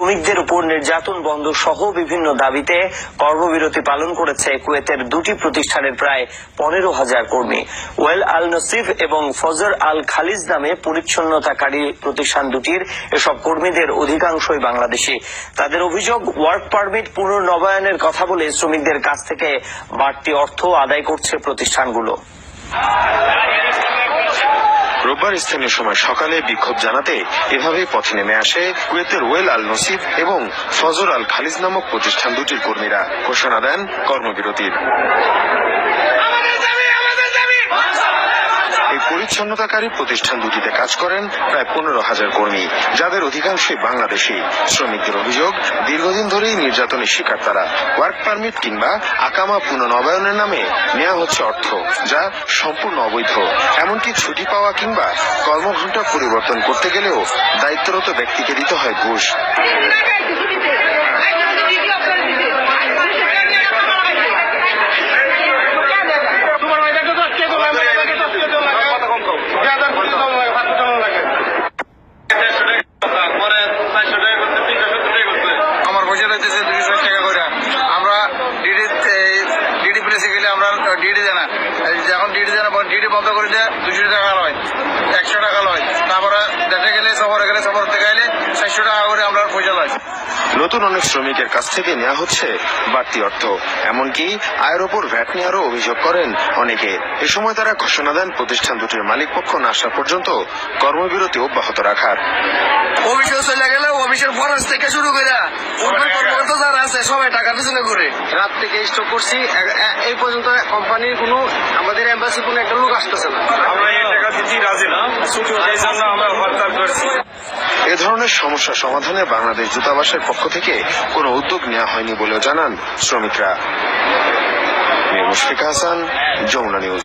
শ্রমিকদের উপর নির্যাতন বন্ধ সহ বিভিন্ন দাবিতে কর্মবিরতি পালন করেছে কুয়েতের দুটি প্রতিষ্ঠানের প্রায় 15,000 কর্মী। ওয়েল আল নসিফ এবং ফজর আল খালিজ নামে পরিচ্ছন্নতাকারী প্রতিষ্ঠান দুটির এসব কর্মীদের অধিকাংশই বাংলাদেশি। তাদের অভিযোগ, ওয়ার্ক পারমিট পুনর্নবায়নের কথা বলে শ্রমিকদের কাছ থেকে বাড়তি অর্থ আদায় করছে প্রতিষ্ঠানগুলো। রোববার স্থানীয় সময় সকালে বিক্ষোভ জানাতে এভাবে পথে নেমে আসে কুয়েতের ওয়েল আল নসিব এবং ফজর আল খালিজ নামক প্রতিষ্ঠান দুটির কর্মীরা। ঘোষণা দেন কর্মবিরতির। এই পরিচ্ছন্নতাকারী প্রতিষ্ঠান দুটিতে কাজ করেন প্রায় 15,000 কর্মী, যাদের অধিকাংশই বাংলাদেশি। শ্রমিকদের অভিযোগ, দীর্ঘদিন ধরেই নির্যাতনের শিকার তারা। ওয়ার্ক পারমিট কিংবা আকামা পুনর্নবায়নের নামে নেওয়া হচ্ছে অর্থ, যা সম্পূর্ণ অবৈধ। এমনকি ছুটি পাওয়া কিংবা কর্মঘণ্টা পরিবর্তন করতে গেলেও দায়িত্বরত ব্যক্তিকে দিতে হয় ঘুষ। আমার পয়সা রয়েছে 260 টাকা করে। আমরা ডিডি প্রেসে গেলে আমরা ডিডি দেয় না, যখন ডিডি দেয় না ডিডি বন্ধ করে দেয় 200 টাকা লয়, 100 টাকা লয়। তারপরে দেশে গেলে সফরে গেলে সফর থেকে গেলে 400 টাকা করে আমরা পয়সা লয়। নতুন অনেক শ্রমিকের কাছ থেকে নেওয়া হচ্ছে বাড়তি অর্থ, এমনকি আয়ের ওপর ভ্যাট নেওয়ারও অভিযোগ করেন অনেকে। এ সময় তারা ঘোষণা দেন প্রতিষ্ঠান দুটির মালিক পক্ষ না আসা পর্যন্ত কর্মবিরতি অব্যাহত রাখার। অফিসে চলে গেলে অফিসের ফরেজ থেকে শুরু করে কর্মকর্তা যারা আছে সবাই টাকা পিছনে করে রাত থেকে স্টক করছি। এই পর্যন্ত কোম্পানির কোনো আমাদের এম্বাসি কোনো একটা লোক আসতেছে না। আমরা এই টাকা দিতে রাজি না, এই জন্য আমরা হরতাল করছি। এ ধরনের সমস্যা সমাধানে বাংলাদেশ দূতাবাসের পক্ষ থেকে কোনো উদ্যোগ নেওয়া হয়নি বলেও জানান শ্রমিকরা। মুশফিক হাসান, যমুনা নিউজ।